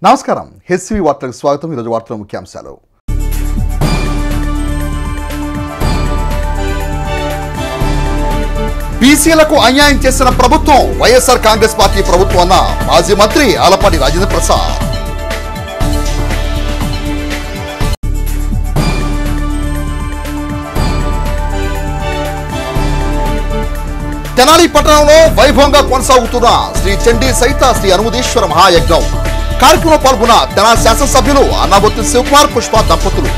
నమస్కారం హెచ్సివి వార్తలకు స్వాగతం. ఈరోజు వార్తల ముఖ్యాంశాలు. బీసీలకు అన్యాయం చేసిన ప్రభుత్వం వైఎస్ఆర్ కాంగ్రెస్ పార్టీ ప్రభుత్వం అన్న మాజీ మంత్రి ఆలపాటి రాజేంద్ర ప్రసాద్. తెనాలి పట్టణంలో వైభవంగా కొనసాగుతున్న శ్రీ చండీ సహిత శ్రీ అనుమదీశ్వర మహాయజ్ఞం కార్యక్రమంలో పాల్గొన్న తెనాలి శాసనసభ్యులు అన్నాబొత్తి శివకుమార్ పుష్ప దంపతులు.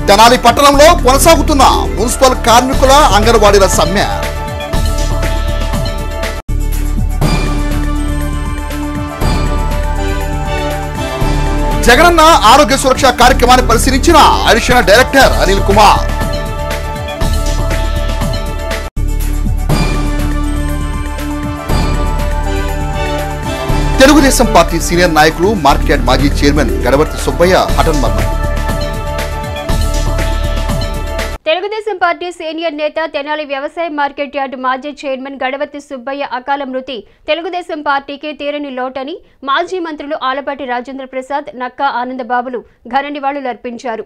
తెనాలి పట్టణంలో కొనసాగుతున్న మున్సిపల్ కార్మికుల అంగన్వాడీల సమ్మె. జగనన్న ఆరోగ్య సురక్ష కార్యక్రమాన్ని పరిశీలించిన additional director Anil Kumar. Telugu Desam party senior నాయకులు మార్కెట్ యార్డ్ మాజీ చైర్మన్ గడవర్తి సుబ్బయ్య హఠాన్మరణం. తెలుగుదేశం పార్టీ సీనియర్ నేత తెనాలి వ్యవసాయ మార్కెట్ యార్డు మాజీ చైర్మన్ గడవర్తి సుబ్బయ్య అకాల మృతి తెలుగుదేశం పార్టీకి తీరని లోటని మాజీ మంత్రులు ఆలపాటి రాజేంద్ర ప్రసాద్, నక్కా ఆనందబాబులు ఘన నివాళులర్పించారు.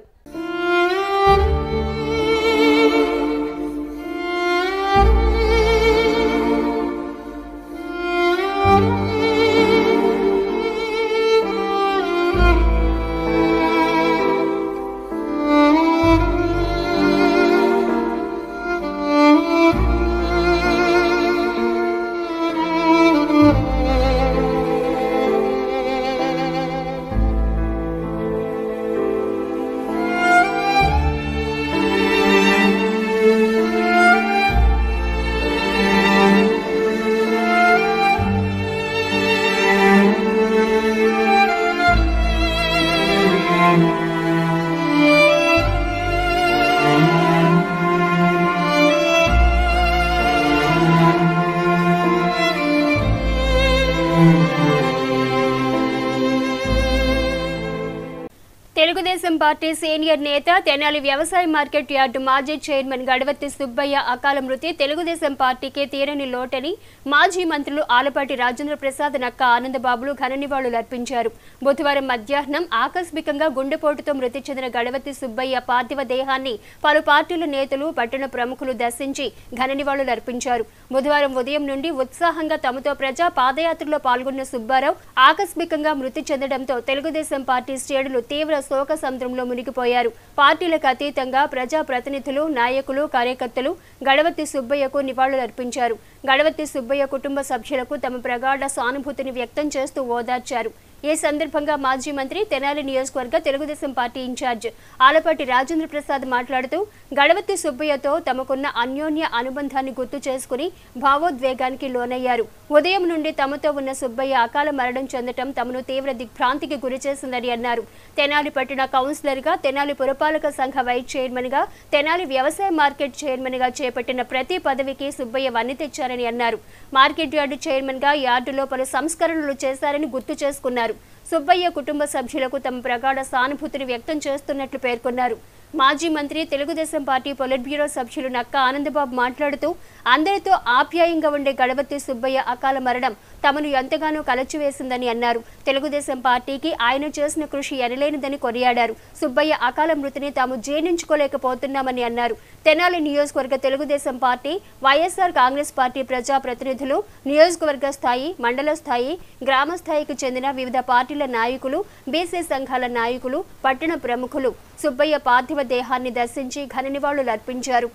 తెలుగుదేశం పార్టీ సీనియర్ నేత తెనాలి వ్యవసాయ మార్కెట్ యార్డు మాజీ చైర్మన్ గడవర్తి సుబ్బయ్య అకాల మృతి తెలుగుదేశం పార్టీకి తీరని లోటని మాజీ మంత్రులు ఆలపాటి రాజేంద్ర ప్రసాద్, నక్కా ఆనందబాబులు ఘన నివాళులర్పించారు. బుధవారం మధ్యాహ్నం ఆకస్మికంగా గుండెపోటుతో మృతి చెందిన గడవర్తి సుబ్బయ్య పార్థివ దేహాన్ని పలు పార్టీల నేతలు, పట్టణ ప్రముఖులు దర్శించి ఘన నివాళులర్పించారు. బుధవారం ఉదయం నుండి ఉత్సాహంగా తమతో ప్రజా పాదయాత్రలో పాల్గొన్న సుబ్బారావు ఆకస్మికంగా మృతి చెందడంతో తెలుగుదేశం పార్టీ శ్రేణులు తీవ్ర శోక సముద్రంలో మునిగిపోయారు. పార్టీలకు అతీతంగా ప్రజా ప్రతినిధులు, నాయకులు, కార్యకర్తలు గడవర్తి సుబ్బయ్యకు నివాళులర్పించారు. గడవర్తి సుబ్బయ్య కుటుంబ సభ్యులకు తమ ప్రగాఢ సానుభూతిని వ్యక్తం చేస్తూ ఓదార్చారు. ఈ సందర్భంగా మాజీ మంత్రి, తెనాలి నియోజకవర్గ తెలుగుదేశం పార్టీ ఇన్ఛార్జ్ ఆలపాటి రాజేంద్ర ప్రసాద్ మాట్లాడుతూ గడవర్తి సుబ్బయ్యతో తమకున్న అన్యోన్య అనుబంధాన్ని గుర్తు చేసుకుని భావోద్వేగానికి లోనయ్యారు. ఉదయం నుండి తమతో ఉన్న సుబ్బయ్య అకాల మరణం చెందటం తమను తీవ్ర దిగ్భ్రాంతికి గురిచేసిందని అన్నారు. తెనాలి పట్టణ కౌన్సిలర్ గా, తెనాలి పురపాలక సంఘ వైస్ చైర్మన్ గా, తెనాలి వ్యవసాయ మార్కెట్ చైర్మన్ గా చేపట్టిన ప్రతి పదవికి సుబ్బయ్య వన్నె తెచ్చారని అన్నారు. మార్కెట్ యార్డు చైర్మన్ గా యార్డులో పలు సంస్కరణలు చేశారని గుర్తు చేసుకున్నారు. సుబ్బయ్య కుటుంబ సభ్యులకు తమ ప్రగాఢ సానుభూతిని వ్యక్తం చేస్తున్నట్లు పేర్కొన్నారు. మాజీ మంత్రి, తెలుగుదేశం పార్టీ పొలిట్ బ్యూరో సభ్యులు నక్కా ఆనందబాబు మాట్లాడుతూ అందరితో ఆప్యాయంగా ఉండే గడవర్తి సుబ్బయ్య అకాల మరణం తమను ఎంతగానో కలచివేసిందని అన్నారు. తెలుగుదేశం పార్టీకి ఆయన చేసిన కృషి ఎనలేనిదని కొనియాడారు. సుబ్బయ్య అకాల మృతిని తాము జీర్ణించుకోలేకపోతున్నామని అన్నారు. తెనాలి నియోజకవర్గ తెలుగుదేశం పార్టీ, వైఎస్ఆర్ కాంగ్రెస్ పార్టీ ప్రజా ప్రతినిధులు, నియోజకవర్గ స్థాయి, మండల స్థాయి, గ్రామ స్థాయికి చెందిన వివిధ పార్టీల నాయకులు, బీసీ సంఘాల నాయకులు, పట్టణ ప్రముఖులు సుబ్బయ్య పార్థివ దేహాన్ని దర్శించి ఘన నివాళులర్పించారు.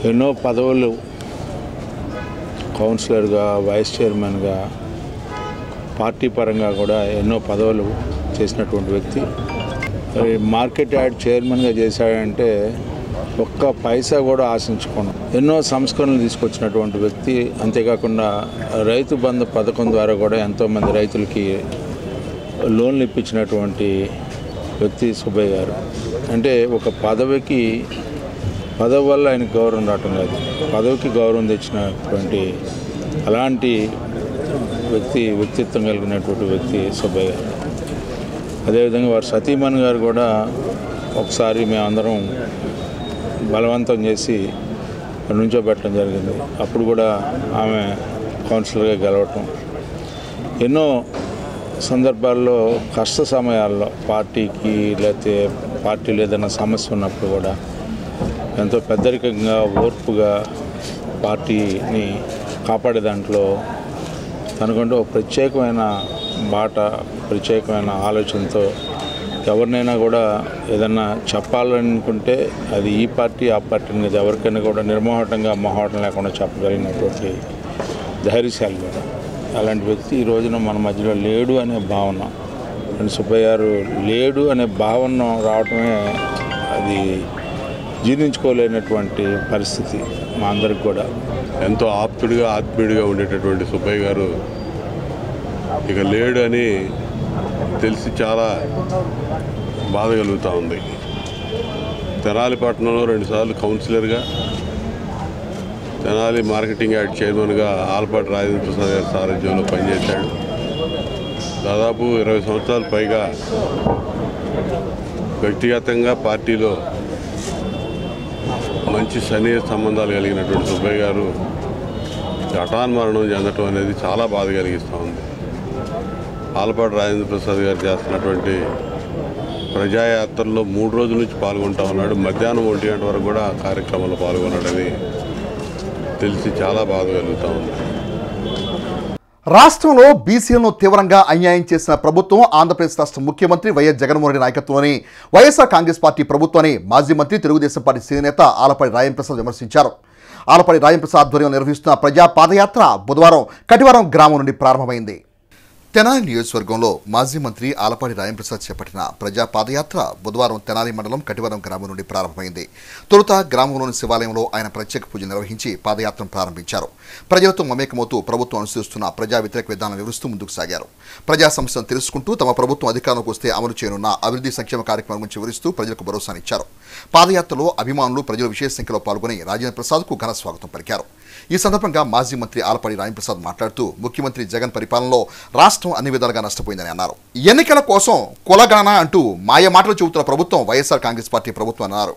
ఎన్నో పదవులు కౌన్సిలర్గా, వైస్ చైర్మన్గా, పార్టీ పరంగా కూడా ఎన్నో పదవులు చేసినటువంటి వ్యక్తి. మార్కెట్ యార్డ్ చైర్మన్గా చేశాడంటే ఒక్క పైసా కూడా ఆశించుకోను. ఎన్నో సంస్కరణలు తీసుకొచ్చినటువంటి వ్యక్తి. అంతేకాకుండా రైతు బంధు పథకం ద్వారా కూడా ఎంతోమంది రైతులకి లోన్లు ఇప్పించినటువంటి వ్యక్తి సుబ్బయ్య గారు. అంటే ఒక పదవి వల్ల ఆయనకు గౌరవం రావటం కాదు, పదవికి గౌరవం తెచ్చినటువంటి అలాంటి వ్యక్తిత్వం కలిగినటువంటి వ్యక్తి సుబ్బయ్య గారు. అదేవిధంగా వారి సతీమణి గారు కూడా ఒకసారి మేమందరం బలవంతం చేసి నుంచోబెట్టడం జరిగింది. అప్పుడు కూడా ఆమె కౌన్సిలర్గా గెలవటం, ఎన్నో సందర్భాల్లో కష్ట సమయాల్లో పార్టీకి లేకపోతే పార్టీలో ఏదైనా సమస్య ఉన్నప్పుడు కూడా ఎంతో పెద్దరికంగా ఓర్పుగా పార్టీని కాపాడే దాంట్లో తనకంటూ ఒక ప్రత్యేకమైన బాట, ప్రత్యేకమైన ఆలోచనతో ఎవరినైనా కూడా ఏదన్నా చెప్పాలనుకుంటే అది ఈ పార్టీ ఆ పార్టీ అనేది ఎవరికైనా కూడా నిర్మోహటంగా మొహమాటం లేకుండా చెప్పగలిగినటువంటి ధైర్యశాలి కూడా. అలాంటి వ్యక్తి ఈ రోజున మన మధ్యలో లేడు అనే భావన, సుబ్బయ్య గారు లేడు అనే భావన రావటమే అది జీర్ణించుకోలేనటువంటి పరిస్థితి మా అందరికి కూడా. ఎంతో ఆప్తుడిగా ఆత్మీయుడిగా ఉండేటటువంటి సుబ్బయ్య గారు ఇక లేడు అని తెలిసి చాలా బాధ కలుగుతూ ఉంది. తెనాలి పట్టణంలో 2 సార్లు కౌన్సిలర్గా, తెనాలి మార్కెటింగ్ యార్డ్ చైర్మన్గా ఆలపాటి రాజేంద్ర ప్రసాద్ గారి సారథ్యంలో పనిచేశాడు. దాదాపు 20 సంవత్సరాల పైగా వ్యక్తిగతంగా పార్టీలో మంచి సన్నిహిత సంబంధాలు కలిగినటువంటి సుబ్బయ్య గారు హఠాన్మరణం చెందటం అనేది చాలా బాధ కలిగిస్తూ ఉంది. ఆలపాటి రాజేంద్ర ప్రసాద్ గారు చేస్తున్నటువంటి ప్రజాయాత్రలో 3 రోజుల నుంచి పాల్గొంటూ ఉన్నాడు. మధ్యాహ్నం 1 గంట వరకు కూడా కార్యక్రమంలో పాల్గొన్నాడని తెలిసి చాలా బాధ కలుగుతూ ఉంది. రాష్ట్రంలో బీసీలను తీవ్రంగా అన్యాయం చేసిన ప్రభుత్వం ఆంధ్రప్రదేశ్ రాష్ట్ర ముఖ్యమంత్రి వైఎస్ జగన్మోహన్ రెడ్డి నాయకత్వంలోని వైఎస్ఆర్ కాంగ్రెస్ పార్టీ ప్రభుత్వాన్ని మాజీ మంత్రి తెలుగుదేశం పార్టీ సీనియర్ నేత ఆలపాటి రాజేంద్ర విమర్శించారు. ఆలపాటి రాజేంద్ర ఆధ్వర్యంలో నిర్వహిస్తున్న ప్రజా పాదయాత్ర బుధవారం కటివరం గ్రామం నుండి ప్రారంభమైంది. తెనాలి నియోజకవర్గంలో మాజీ మంత్రి ఆలపాటి రాజేంద్ర చేపట్టిన ప్రజా పాదయాత్ర బుధవారం తెనాలి మండలం కటివరం గ్రామం నుండి ప్రారంభమైంది. తొలుత గ్రామంలోని శివాలయంలో ఆయన ప్రత్యేక పూజ నిర్వహించి పాదయాత్రను ప్రారంభించారు. ప్రజలతో మమేకమవుతూ ప్రభుత్వం అనుసరిస్తున్న ప్రజా వ్యతిరేక విధానం వివరిస్తూ ముందుకు సాగారు. ప్రజా సమస్యలను తెలుసుకుంటూ తమ ప్రభుత్వం అధికారంలోకి వస్తే అమలు చేయనున్న అభివృద్ధి సంక్షేమ కార్యక్రమం గురించి వివరిస్తూ ప్రజలకు భరోసానిచ్చారు. పాదయాత్రలో అభిమానులు ప్రజలు విశేష సంఖ్యలో పాల్గొని రాజేంద్ర ప్రసాద్కు ఘన స్వాగతం పలికారు. ఈ సందర్భంగా మాజీ మంత్రి ఆలపాటి రాజేంద్ర ప్రసాద్ మాట్లాడుతూ ముఖ్యమంత్రి జగన్ పరిపాలనలో రాష్ట్రం అన్ని విధాలుగా నష్టపోయిందని అన్నారు. ఎన్నికల కోసం కులగాన అంటూ మాయ మాటలు చెబుతున్న ప్రభుత్వం వైఎస్ఆర్ కాంగ్రెస్ పార్టీ ప్రభుత్వం అన్నారు.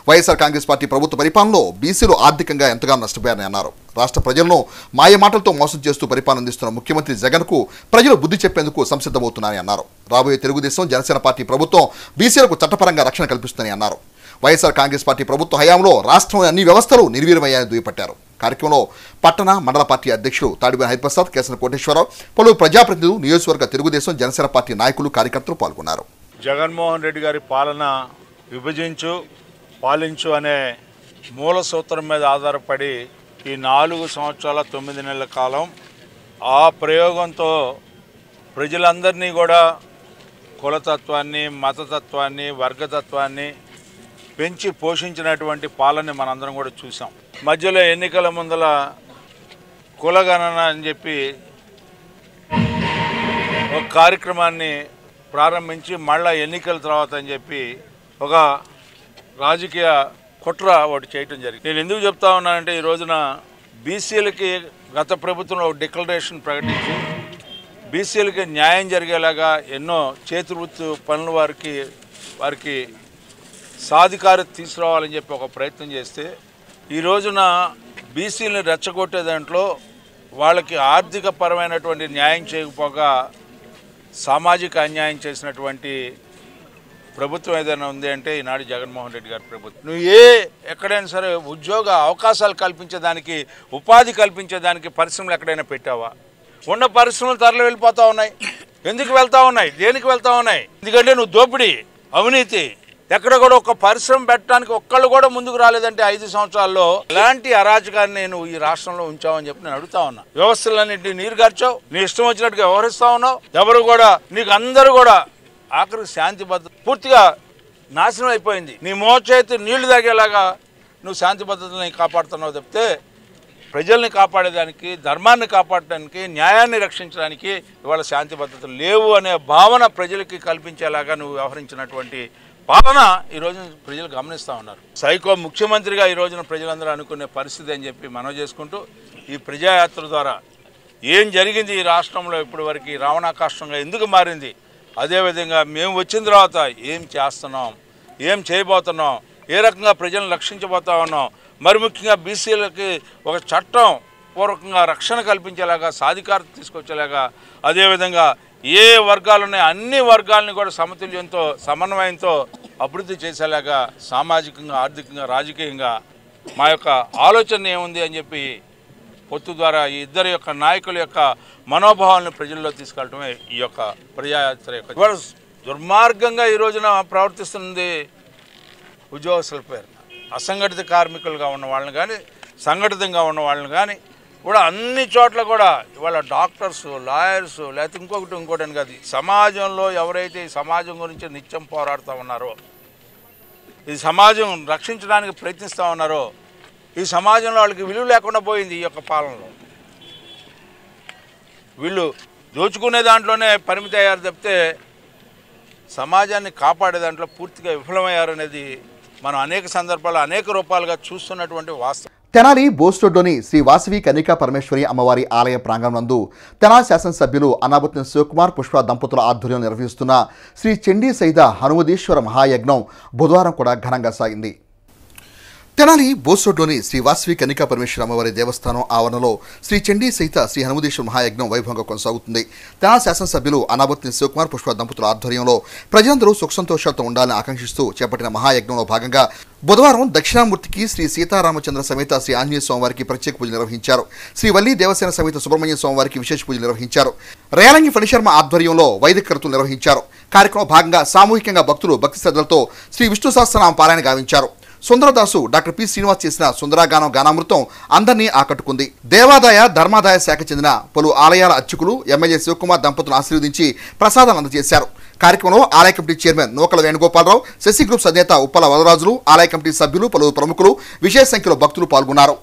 వైఎస్ఆర్ కాంగ్రెస్ పార్టీ ప్రభుత్వ పరిపాలనలో బీసీలు ఆర్థికంగా ఎంతగానో నష్టపోయారని అన్నారు. రాష్ట్ర ప్రజలను మాయ మాటలతో మోసం చేస్తూ పరిపాలన అందిస్తున్న ముఖ్యమంత్రి జగన్కు ప్రజలు బుద్ధి చెప్పేందుకు సంసిద్ధమవుతున్నారని అన్నారు. రాబోయే తెలుగుదేశం జనసేన పార్టీ ప్రభుత్వం బీసీలకు చట్టపరంగా రక్షణ కల్పిస్తుందని అన్నారు. వైఎస్ఆర్ కాంగ్రెస్ పార్టీ ప్రభుత్వ హయాంలో రాష్ట్రంలోని అన్ని వ్యవస్థలు నిర్వీర్యమయ్యాయని దుయ్యపట్టారు. కార్యక్రమంలో పట్టణ మండల పార్టీ అధ్యక్షులు తాడిబోయిన హరిప్రసాద్, కేసన కోటేశ్వరరావు, పలువురు ప్రజాప్రతినిధులు, నియోజకవర్గ తెలుగుదేశం జనసేన పార్టీ నాయకులు, కార్యకర్తలు పాల్గొన్నారు. జగన్మోహన్ రెడ్డి గారి పాలన విభజించు పాలించు అనే మూల సూత్రం మీద ఆధారపడి ఈ 4 సంవత్సరాల 9 నెలల కాలం ఆ ప్రయోగంతో ప్రజలందరినీ కూడా కులతత్వాన్ని, మతతత్వాన్ని, వర్గతత్వాన్ని పెంచి పోషించినటువంటి పాలన మనందరం కూడా చూసాం. మధ్యలో ఎన్నికల ముందల కులగణన అని చెప్పి ఒక కార్యక్రమాన్ని ప్రారంభించి మళ్ళా ఎన్నికల తర్వాత అని చెప్పి ఒక రాజకీయ కుట్ర ఒకటి చేయటం జరిగింది. నేను ఎందుకు చెప్తా ఉన్నానంటే ఈ రోజున బీసీలకి గత ప్రభుత్వంలో ఒక డిక్లరేషన్ ప్రకటించి బీసీలకి న్యాయం జరిగేలాగా ఎన్నో చేతివృత్తి పనులు వారికి సాధికారత తీసుకురావాలని చెప్పి ఒక ప్రయత్నం చేస్తే ఈ రోజున బీసీలను రెచ్చగొట్టే దాంట్లో వాళ్ళకి ఆర్థిక పరమైనటువంటి న్యాయం చేయకపోగా సామాజిక అన్యాయం చేసినటువంటి ప్రభుత్వం ఏదైనా ఉంది అంటే ఈనాడు జగన్మోహన్ రెడ్డి గారి ప్రభుత్వం. నువ్వు ఎక్కడైనా సరే ఉద్యోగ అవకాశాలు కల్పించేదానికి, ఉపాధి కల్పించేదానికి పరిశ్రమలు ఎక్కడైనా పెట్టావా? ఉన్న పరిశ్రమలు తరలి వెళ్ళిపోతూ ఉన్నాయి. ఎందుకు వెళ్తూ ఉన్నాయి? దేనికి వెళ్తూ ఉన్నాయి? ఎందుకంటే నువ్వు దోపిడీ, అవినీతి, ఎక్కడ కూడా ఒక పరిశ్రమ పెట్టడానికి ఒక్కళ్ళు కూడా ముందుకు రాలేదంటే 5 సంవత్సరాల్లో ఎలాంటి అరాచకాన్ని నేను ఈ రాష్ట్రంలో ఉంచావని చెప్పి నేను అడుగుతా ఉన్నా. వ్యవస్థలన్నింటినీ నీరు గార్చావు, నీ ఇష్టం వచ్చినట్టుగా వ్యవహరిస్తా ఉన్నావు. ఎవరు కూడా నీకు అందరూ కూడా ఆఖరికి శాంతి భద్రత పూర్తిగా నాశనం అయిపోయింది. నీ మోచేతి నీళ్లు తాగేలాగా నువ్వు శాంతి భద్రతని కాపాడుతున్నావు తప్పితే ప్రజల్ని కాపాడేదానికి, ధర్మాన్ని కాపాడడానికి, న్యాయాన్ని రక్షించడానికి ఇవాళ శాంతి భద్రతలు లేవు అనే భావన ప్రజలకి కల్పించేలాగా నువ్వు వ్యవహరించినటువంటి పాలన ఈరోజు ప్రజలు గమనిస్తూ ఉన్నారు. సైకో ముఖ్యమంత్రిగా ఈ రోజున ప్రజలందరూ అనుకునే పరిస్థితి అని చెప్పి మనవి చేసుకుంటూ ఈ ప్రజాయాత్ర ద్వారా ఏం జరిగింది ఈ రాష్ట్రంలో ఇప్పటి వరకు రావణాకాష్టంగా ఎందుకు మారింది, అదేవిధంగా మేము వచ్చిన తర్వాత ఏం చేస్తున్నాం, ఏం చేయబోతున్నాం, ఏ రకంగా ప్రజలను రక్షించబోతా ఉన్నాం, మరి ముఖ్యంగా బీసీలకి ఒక చట్టం పూర్వకంగా రక్షణ కల్పించేలాగా, సాధికారత తీసుకొచ్చేలాగా, అదేవిధంగా ఏ వర్గాలు ఉన్నాయో అన్ని వర్గాలని కూడా సమతుల్యంతో సమన్వయంతో అభివృద్ధి చేసేలాగా సామాజికంగా, ఆర్థికంగా, రాజకీయంగా మా యొక్క ఆలోచన ఏముంది అని చెప్పి పొత్తు ద్వారా ఈ ఇద్దరి యొక్క నాయకుల యొక్క మనోభావాలను ప్రజల్లో తీసుకెళ్ళటమే ఈ యొక్క ప్రజాయాత్ర యొక్క దుర్మార్గంగా ఈ రోజున ప్రవర్తిస్తుంది. ఉద్యోగస్తుల పేరున అసంఘటిత కార్మికులుగా ఉన్న వాళ్ళని కానీ, సంఘటితంగా ఉన్న వాళ్ళని కానీ కూడా అన్ని చోట్ల కూడా ఇవాళ డాక్టర్స్, లాయర్స్, లేకపోతే ఇంకోటి అని కాదు, సమాజంలో ఎవరైతే ఈ సమాజం గురించి నిత్యం పోరాడుతూ ఉన్నారో, ఈ సమాజం రక్షించడానికి ప్రయత్నిస్తూ ఉన్నారో, ఈ సమాజంలో వాళ్ళకి విలువ లేకుండా పోయింది. ఈ యొక్క పాలనలో వీళ్ళు దోచుకునే దాంట్లోనే పరిమితి అయ్యారు తప్పితే సమాజాన్ని కాపాడే దాంట్లో పూర్తిగా విఫలమయ్యారనేది మనం అనేక సందర్భాల్లో అనేక రూపాలుగా చూస్తున్నటువంటి వాస్తవం. తెనాలి బోస్ రోడ్లోని శ్రీ వాసవి కన్నికా పరమేశ్వరి అమ్మవారి ఆలయ ప్రాంగణం నందు తెనాలి శాసనసభ్యులు అన్నాబత్తిన శివకుమార్ పుష్ప దంపతుల ఆధ్వర్యంలో నిర్వహిస్తున్న శ్రీ చండీ సహిత హనుమదీశ్వర మహాయజ్ఞం బుధవారం కూడా ఘనంగా సాగింది. తెనాలి బోస్ రోడ్లోని శ్రీ వాసవి కన్నికా పరమేశ్వరి అమ్మవారి దేవస్థానం ఆవరణలో శ్రీ చండీ సహిత శ్రీ హనుమదీశ్వర మహాయజ్ఞం వైభవంగా కొనసాగుతుంది. తెనాలి శాసనసభ్యులు అన్నాబత్తిన శివకుమార్ పుష్ప దంపతుల ఆధ్వర్యంలో ప్రజలందరూ సుఖ సంతోషాలతో ఉండాలని ఆకాంక్షిస్తూ చేపట్టిన మహాయజ్ఞంలో భాగంగా బుధవారం దక్షిణామూర్తికి శ్రీ సీతారామచంద్ర సమేత శ్రీ ఆంజనేయ స్వామివారికి ప్రత్యేక పూజలు నిర్వహించారు. శ్రీ వల్లి దేవసేన సమేత సుబ్రహ్మణ్య స్వామివారికి విశేష పూజలు నిర్వహించారు. రేలంగి ఫణిశర్మ ఆధ్వర్యంలో వైదిక కర్తలు నిర్వహించారు. కార్యక్రమం భాగంగా సామూహికంగా భక్తులు భక్తి శ్రద్ధలతో శ్రీ విష్ణు సహస్రనామ పారాయణ గావించారు. సుందరదాసు డాక్టర్ పి శ్రీనివాస్ చేసిన సుందరాగానం గానామృతం అందరినీ ఆకట్టుకుంది. దేవాదాయ ధర్మాదాయ శాఖ చెందిన పలు ఆలయాల అర్చకులు ఎమ్మెల్యే శివకుమార్ దంపతులను ఆశీర్వదించి ప్రసాదాలు అందజేశారు. కార్యక్రమంలో ఆలయ కమిటీ చైర్మన్ నూకల వేణుగోపాలరావు, శశి గ్రూప్స్ అధినేత ఉప్పల వదరాజులు, ఆలయ కమిటీ సభ్యులు, పలువురు ప్రముఖులు, విశేష సంఖ్యలో భక్తులు పాల్గొన్నారు.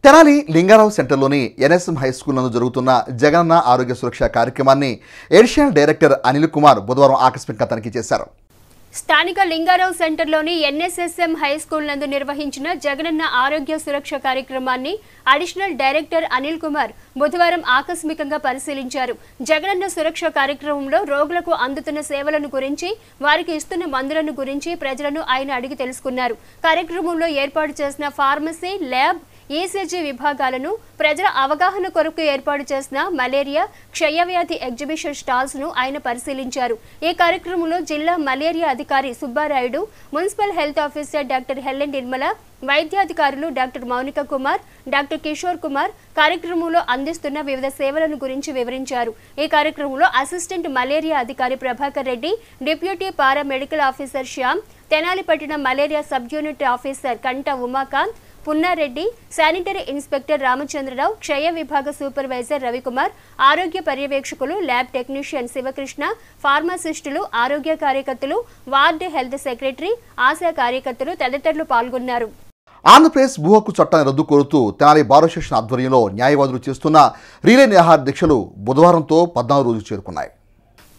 తెనాలి లింగారావు సెంటర్లోని ఎన్ఎస్ఎం హై స్కూల్ నందు జరుగుతున్న జగనన్న ఆరోగ్య సురక్ష కార్యక్రమాన్ని ఎడిషనల్ డైరెక్టర్ అనిల్ కుమార్ బుధవారం ఆకస్మికంగా తనిఖీ చేశారు. స్థానిక లింగారావు సెంటర్లోని ఎన్ఎస్ఎస్ఎం హై స్కూల్ నందు నిర్వహించిన జగనన్న ఆరోగ్య సురక్ష కార్యక్రమాన్ని అడిషనల్ డైరెక్టర్ అనిల్ కుమార్ బుధవారం ఆకస్మికంగా పరిశీలించారు. జగనన్న సురక్ష కార్యక్రమంలో రోగులకు అందుతున్న సేవలను గురించి, వారికి ఇస్తున్న మందులను గురించి ప్రజలను ఆయన అడిగి తెలుసుకున్నారు. కార్యక్రమంలో ఏర్పాటు చేసిన ఫార్మసీ, ల్యాబ్, ఈసీజీ విభాగాలను, ప్రజల అవగాహన కొరకు ఏర్పాటు చేసిన మలేరియా, క్షయవ్యాధి ఎగ్జిబిషన్ స్టాల్స్ ను ఆయన పరిశీలించారు. ఈ కార్యక్రమంలో జిల్లా మలేరియా అధికారి Subbarayudu, municipal health officer doctor Helen Nirmala, వైద్యాధికారులు డాక్టర్ మౌనిక కుమార్, డాక్టర్ కిషోర్ కుమార్ కార్యక్రమంలో అందిస్తున్న వివిధ సేవలను గురించి వివరించారు. ఈ కార్యక్రమంలో అసిస్టెంట్ మలేరియా అధికారి ప్రభాకర్ రెడ్డి, డిప్యూటీ పారా మెడికల్ ఆఫీసర్ శ్యామ్, తెనాలి పట్టణ మలేరియా సబ్ యూనిట్ ఆఫీసర్ కంట ఉమాకాంత్, పున్నారెడ్డి, శానిటరీ ఇన్స్పెక్టర్ రామచంద్రరావు, క్షయ విభాగ సూపర్వైజర్ రవికుమార్, ఆరోగ్య పర్యవేక్షకులు, ల్యాబ్ టెక్నీషియన్ శివకృష్ణ, ఫార్మాసిస్టులు, ఆరోగ్య కార్యకర్తలు, వార్డు హెల్త్ సెక్రటరీ, ఆశా కార్యకర్తలు తదితరులు పాల్గొన్నారు. ఆంధ్రప్రదేశ్ భూ హక్కు చట్టాన్ని రద్దు కోరుతూ తెనాలి బార్ అసోసియేషన్ ఆధ్వర్యంలో న్యాయవాదులు చేస్తున్న రిలే నిరాహార దీక్షలు బుధవారంతో 14 రోజులు చేరుకున్నాయి.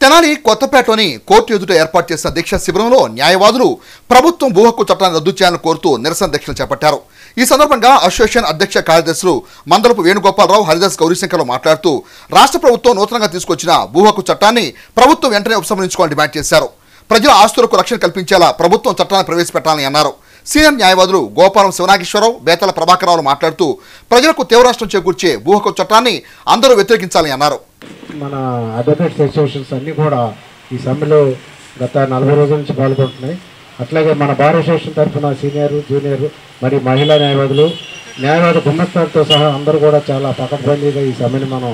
తెనాలి కొత్తపేటలోని కోర్టు ఎదుట ఏర్పాటు చేసిన దీక్షా శిబిరంలో న్యాయవాదులు ప్రభుత్వం భూ హక్కు చట్టాన్ని రద్దు చేయాలని కోరుతూ నిరసన దీక్షలు చేపట్టారు. ఈ సందర్భంగా అసోసియేషన్ అధ్యక్ష కార్యదర్శులు మందలపు వేణుగోపాలరావు, హరిదాస్ గౌరీశంకర్లు మాట్లాడుతూ రాష్ట్ర ప్రభుత్వం నూతనంగా తీసుకొచ్చిన భూ హక్కు చట్టాన్ని ప్రభుత్వం వెంటనే ఉపసంహరించుకోవాలని డిమాండ్ చేశారు. ప్రజల ఆస్తులకు రక్షణ కల్పించేలా ప్రభుత్వం చట్టాన్ని ప్రవేశపెట్టాలని అన్నారు. సీనియర్ న్యాయవాదులు గోపాలం శివనాగేశ్వరరావు, బేతల ప్రభాకరరావు మాట్లాడుతూ ప్రజలకు తీవ్రనష్టం చేకూర్చే భూ హక్కు చట్టాన్ని అందరూ వ్యతిరేకించాలని అన్నారు. మన అడ్వకేట్స్ అసోసియేషన్స్ అన్నీ కూడా ఈ సమ్మెలో గత 40 రోజుల నుంచి పాల్గొంటున్నాయి. అట్లాగే మన బార్ అసోసియేషన్ తరఫున సీనియర్ జూనియర్ మరియు మహిళా న్యాయవాద గుమ్మస్తాలతో సహా అందరూ కూడా చాలా పకడ్బందీగా ఈ సమ్మెను మనం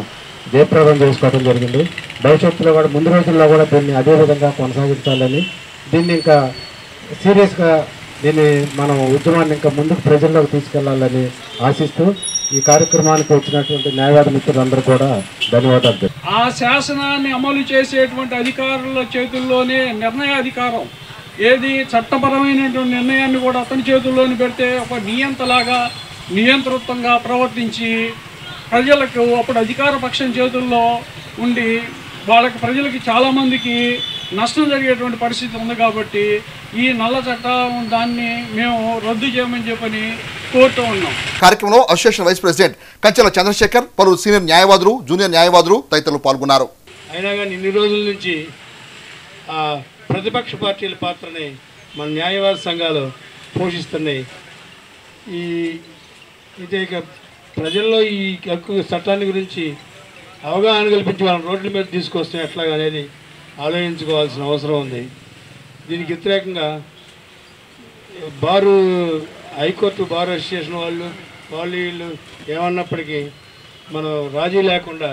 జయప్రదం చేసుకోవడం జరిగింది. భవిష్యత్తులో కూడా ముందు రోజుల్లో కూడా దీన్ని అదేవిధంగా కొనసాగించాలని, దీన్ని ఇంకా సీరియస్గా మనం ఉద్యమాన్ని ఇంకా ముందుకు ప్రజల్లోకి తీసుకెళ్లాలని ఆశిస్తూ ఈ కార్యక్రమానికి వచ్చినటువంటి న్యాయవాద మిత్రులందరూ కూడా ధన్యవాదాలు. ఆ శాసనాన్ని అమలు చేసేటువంటి అధికారుల చేతుల్లోనే నిర్ణయాధికారం, ఏది చట్టపరమైనటువంటి నిర్ణయాన్ని కూడా అతని చేతుల్లోని పెడితే ఒక నియంతృత్వంగా ప్రవర్తించి ప్రజలకు అప్పుడు అధికార పక్షం చేతుల్లో ఉండి ప్రజలకి చాలామందికి నష్టం జరిగేటువంటి పరిస్థితి ఉంది. కాబట్టి ఈ నల్ల చట్టం దాన్ని మేము రద్దు చేయమని చెప్పని కోరుతూ ఉన్నాం. కార్యక్రమంలో అసోసియేషన్ వైస్ ప్రెసిడెంట్ కంచెల చంద్రశేఖర్, పలువురు సీనియర్ న్యాయవాదులు, జూనియర్ న్యాయవాదులు తదితరులు పాల్గొన్నారు. అయినా కానీ ఇన్ని రోజుల నుంచి ప్రతిపక్ష పార్టీల పాత్రని మన న్యాయవాద సంఘాలు పోషిస్తున్నాయి. ఇక ప్రజల్లో ఈ హక్కు చట్టాన్ని గురించి అవగాహన కల్పించి వాళ్ళ రోడ్ల మీద తీసుకొస్తే ఎట్లాగా అనేది ఆలోచించుకోవాల్సిన అవసరం ఉంది. దీనికి వ్యతిరేకంగా హైకోర్టు బార్ అసోసియేషన్ వీళ్ళు ఏమన్నప్పటికీ మనం రాజీ లేకుండా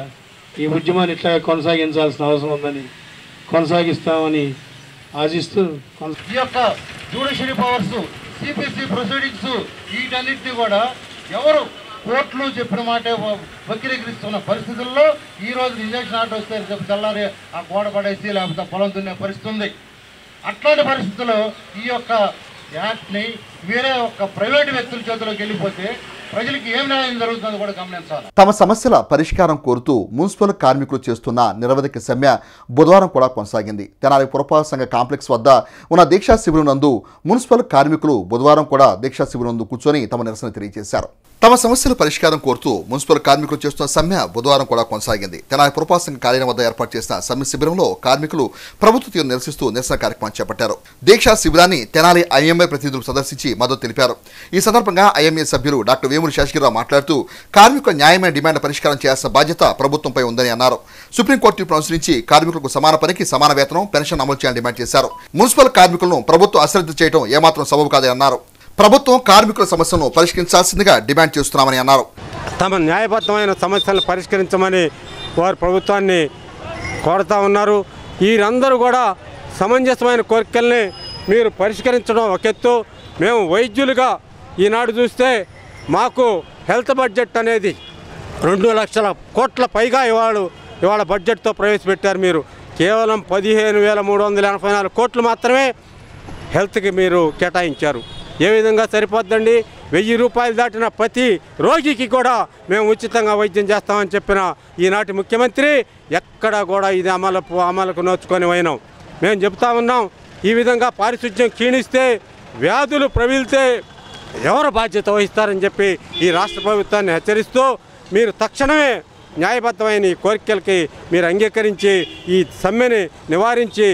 ఈ ఉద్యమాన్ని ఇట్లా కొనసాగించాల్సిన అవసరం ఉందని కొనసాగిస్తామని ఆశిస్తూ ఈ యొక్క జ్యుడిషియరీ పవర్స్, సిపిసి ప్రొసీడింగ్స్ వీటన్నిటిని కూడా ఎవరు కోర్టులు చెప్పిన మాటే వక్రీకరిస్తున్న పరిస్థితుల్లో ఈరోజు రిజెక్షన్ ఆర్డర్ వస్తే తెల్లారి ఆ గోడ పడేసి లేకపోతే పొలం దున్నే పరిస్థితి ఉంది. అట్లాంటి పరిస్థితుల్లో ఈ యొక్క యాక్ట్ని వేరే ఒక ప్రైవేటు వ్యక్తుల చేతిలోకి వెళ్ళిపోతే ప్రజలకు ఏం న్యాయం జరుగుతుందో కూడా గమనించాలి. తమ సమస్యల పరిష్కారం కోరుతూ మున్సిపల్ కార్మికులు చేస్తున్న నిరవధిక సమ్మె బుధవారం కూడా కొనసాగింది. తెనాలి పురపాలక సంఘ కాంప్లెక్స్ వద్ద ఉన్న దీక్షా శిబిరం నందు మున్సిపల్ కార్మికులు బుధవారం కూడా దీక్షా శిబిరం నందు కూర్చొని తమ నిరసన తెలియజేశారు. తమ సమస్యల పరిష్కారం కోరుతూ మున్సిపల్ కార్మికులు చేస్తున్న సమ్మె బుధవారం కూడా కొనసాగింది. తెనాలి పురపాలక సంఘ కార్యాలయం వద్ద ఏర్పాటు చేసిన సమ్మె శిబిరంలో కార్మికులు ప్రభుత్వ తీరును నిరసిస్తూ నిరసన కార్యక్రమం చేపట్టారు. దీక్షా శిబిరాన్ని తెనాలి ఐఎంఏ ప్రతినిధులు సందర్శించి మద్దతు తెలిపారు. ఈ సందర్భంగా ఐఎంఏ సభ్యులు డాక్టర్ వేమూరి శేషగిరిరావు మాట్లాడుతూ కార్మికుల న్యాయమైన డిమాండ్ పరిష్కారం చేయాల్సిన బాధ్యత ప్రభుత్వంపై ఉందని అన్నారు. సుప్రీంకోర్టు తీర్పును అనుసరించి కార్మికులకు సమాన పనికి సమాన వేతనం, పెన్షన్ అమలు చేయాలని డిమాండ్ చేశారు. మున్సిపల్ కార్మికులను ప్రభుత్వం అశ్రద్ధ చేయడం ఏమాత్రం సబబు కాదని అన్నారు. ప్రభుత్వం కార్మికుల సమస్యలను పరిష్కరించాల్సిందిగా డిమాండ్ చేస్తున్నామని అన్నారు. తమ న్యాయబద్ధమైన సమస్యలను పరిష్కరించమని వారు ప్రభుత్వాన్ని కోరుతా ఉన్నారు. వీరందరూ కూడా సమంజసమైన కోరికల్ని మీరు పరిష్కరించడం ఒక ఎత్తు. మేము వైద్యులుగా ఈనాడు చూస్తే మాకు హెల్త్ బడ్జెట్ అనేది 2 లక్షల కోట్ల పైగా ఇవాళ బడ్జెట్తో ప్రవేశపెట్టారు. మీరు కేవలం 15,384 కోట్లు మాత్రమే హెల్త్కి మీరు కేటాయించారు. ఏ విధంగా సరిపోద్దండి? 1000 రూపాయలు దాటిన ప్రతి రోగికి కూడా మేము ఉచితంగా వైద్యం చేస్తామని చెప్పిన ఈనాటి ముఖ్యమంత్రి ఎక్కడా కూడా ఇది అమలుకు నోచుకొని పోయినాం. మేము చెప్తా ఉన్నాం, ఈ విధంగా పారిశుధ్యం క్షీణిస్తే, వ్యాధులు ప్రబలితే ఎవరు బాధ్యత వహిస్తారని చెప్పి ఈ రాష్ట్ర ప్రభుత్వాన్ని హెచ్చరిస్తూ మీరు తక్షణమే న్యాయబద్ధమైన ఈ కోరికలకి మీరు అంగీకరించి ఈ సమ్మెని నివారించి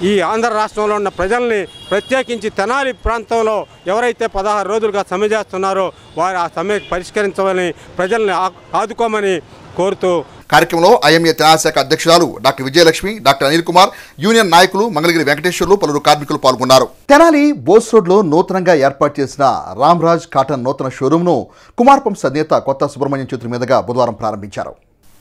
ఈ ఆంధ్ర రాష్ట్రంలో ఉన్న ప్రజల్ని, ప్రత్యేకించి తెనాలి ప్రాంతంలో ఎవరైతే 16 రోజులుగా సమ్మె చేస్తున్నారో వారు ఆ సమ్మెకి పరిష్కరించమని, ప్రజల్ని ఆదుకోమని కోరుతూ కార్యక్రమంలో ఐఎంఏ తెనాలి శాఖ అధ్యక్షురాలు doctor Vijayalakshmi, doctor Anil Kumar, union నాయకులు మంగళగిరి వెంకటేశ్వర్లు, పలువురు కార్మికులు పాల్గొన్నారు. తెనాలి బోస్ రోడ్లో నూతనంగా ఏర్పాటు చేసిన రామ్రాజ్ కాటన్ నూతన షోరూంను కుమార్ పంప్స్ అధినేత కొత్త సుబ్రహ్మణ్యం చేతుల మీదుగా బుధవారం ప్రారంభించారు.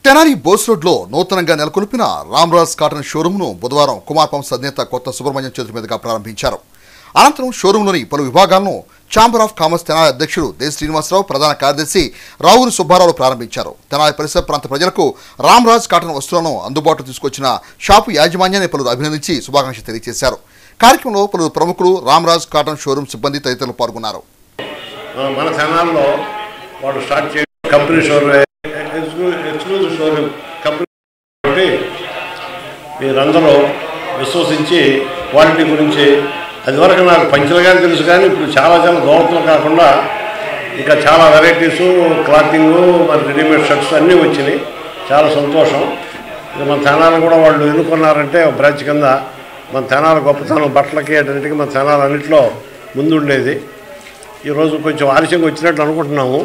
తెనాలి బోస్ రోడ్లో నూతనంగా నెలకొల్పిన రామ్రాజ్ కాటన్ షోరూంను బుధవారం కుమార్ పంప్స్ అధినేత కొత్త సుబ్రహ్మణ్యం చేతుల మీదుగా ప్రారంభించారు. అనంతరం షోరూంలోని పలు విభాగాలను ఛాంబర్ ఆఫ్ కామర్స్ తెనాలి అధ్యక్షుడు దేశ్ శ్రీనివాసరావు, ప్రధాన కార్యదర్శి రావురు సుబ్బారావు ప్రారంభించారు. తెనాలి పరిసర ప్రాంత ప్రజలకు రామ్రాజ్ కాటన్ వస్తువులను అందుబాటులో తీసుకొచ్చిన షాపు యాజమాన్యాన్ని పలువురు అభినందించి శుభాకాంక్షలు తెలియజేశారు. కార్యక్రమంలో పలువురు ప్రముఖులు, రామ్రాజ్ కాటన్ షోరూం సిబ్బంది తదితరులు పాల్గొన్నారు. మన తెనాలిలో వాడు స్టార్ట్ చేయ company showroom, exclusive showroom company, మీరందరూ విశ్వసించి క్వాలిటీ గురించి అది వరకు నాకు పంచలుగానే తెలుసు, కానీ ఇప్పుడు చాలా దోమలు కాకుండా ఇంకా చాలా వెరైటీసు, క్లాతింగు, మరి రెడీమేడ్ షర్ట్స్ అన్నీ వచ్చినాయి. చాలా సంతోషం. ఇది మన తెనాలి కూడా వాళ్ళు ఎన్నుకున్నారంటే బ్రాంచ్ కింద మన తెనాలి గొప్పతనం బట్టలకి అన్నింటికి మన తెనాలి అన్నింటిలో ముందుండేది. ఈరోజు కొంచెం ఆలస్యంగా వచ్చినట్టు అనుకుంటున్నాము.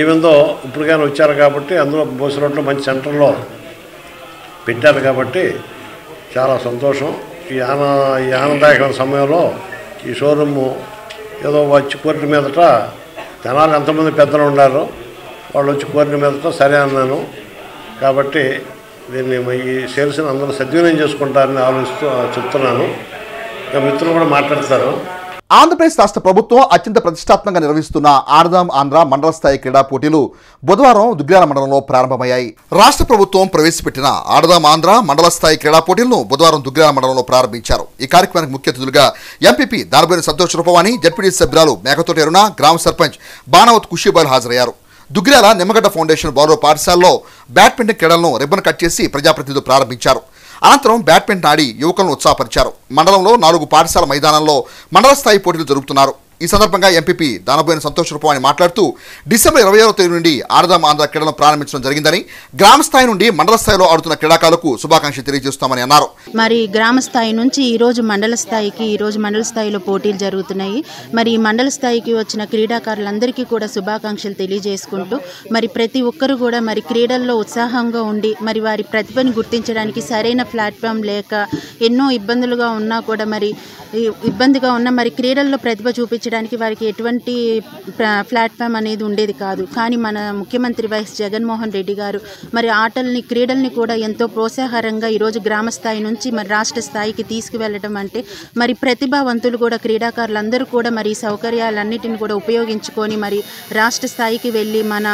ఈవెందో ఇప్పుడు కానీ వచ్చారు కాబట్టి, అందులో బోస్ రోడ్లో మంచి సెంటర్లో పెట్టారు కాబట్టి చాలా సంతోషం. ఈ ఆనందదాయకమైన సమయంలో ఈ షోరూము ఏదో వచ్చి కోరిన మీదట జనాలు ఎంతమంది పెద్దలు ఉన్నారు, వాళ్ళు వచ్చి కోరిన మీదట సరే అన్నాను. కాబట్టి దీన్ని ఈ సేల్స్ని అందరూ సద్వినియోగం చేసుకుంటారని ఆలోచిస్తూ చెప్తున్నాను. ఇంకా మిత్రులు కూడా మాట్లాడతారు. ఆంధ్రప్రదేశ్ రాష్ట్ర ప్రభుత్వం అత్యంత ప్రతిష్టాత్మకంగా నిర్వహిస్తున్న ఆడదాం ఆంధ్ర మండల స్థాయి క్రీడా పోటీలు బుధవారం దుగ్గ్యాల మండలంలో ప్రారంభమయ్యాయి. రాష్ట్ర ప్రభుత్వం ప్రవేశపెట్టిన ఆడదాం ఆంధ్ర మండల స్థాయి క్రీడా పోటీలను బుధవారం దుగ్గ్యాల మండలంలో ప్రారంభించారు. ఈ కార్యక్రమానికి ముఖ్య అతిథులుగా ఎంపీపీ దానబోయిన సంతోష్ రూపవాణి, జడ్పీటీసీ సభ్యురాలు మేకతోటి అరుణ, గ్రామ సర్పంచ్ బాణావత్ ఖుషీబాల్ హాజరయ్యారు. దుగ్గ్యాల నిమ్మగడ్డ ఫౌండేషన్ బాలుర పాఠశాలలో బ్యాడ్మింటన్ క్రీడలను రిబ్బన్ కట్ చేసి ప్రజాప్రతినిధులు ప్రారంభించారు. అనంతరం బ్యాడ్మింటన్ ఆడి యువకులను ఉత్సాహపరిచారు. మండలంలో 4 పాఠశాల మైదానాల్లో మండల స్థాయి పోటీలు జరుపుతున్నారు. ఈ సందర్భంగా ఎంపీపీ దానబోయిన సంతోష్ రూపవాణి మాట్లాడుతూ డిసెంబర్ 26వ తేదీ నుండి ఆడదాం ఆంధ్ర క్రీడలను ప్రారంభించడం జరిగిందని, గ్రామ స్థాయి నుండి మండల స్థాయిలో ఆడుతున్న క్రీడాకారులకు శుభాకాంక్షలు తెలియజేస్తామని అన్నారు. మరి గ్రామ స్థాయి నుంచి ఈరోజు మండల స్థాయిలో పోటీలు జరుగుతున్నాయి. మరి ఈ మండల స్థాయికి వచ్చిన క్రీడాకారులందరికీ కూడా శుభాకాంక్షలు తెలియజేసుకుంటూ మరి ప్రతి ఒక్కరు కూడా మరి క్రీడల్లో ఉత్సాహంగా ఉండి మరి వారి ప్రతిభను గుర్తించడానికి సరైన ప్లాట్ఫామ్ లేక ఎన్నో ఇబ్బందులుగా ఉన్నా కూడా మరి క్రీడల్లో ప్రతిభ చూపించడానికి వారికి ఎటువంటి ప్లాట్ఫామ్ అనేది ఉండేది కాదు. కానీ మన ముఖ్యమంత్రి వైఎస్ జగన్మోహన్ రెడ్డి గారు మరి క్రీడల్ని కూడా ఎంతో ప్రోత్సాహకరంగా ఈరోజు గ్రామ స్థాయి నుంచి మరి రాష్ట్ర స్థాయికి తీసుకువెళ్ళడం అంటే మరి ప్రతిభావంతులు కూడా క్రీడాకారులందరూ కూడా మరి సౌకర్యాలన్నిటిని కూడా ఉపయోగించుకొని మరి రాష్ట్ర స్థాయికి వెళ్ళి మన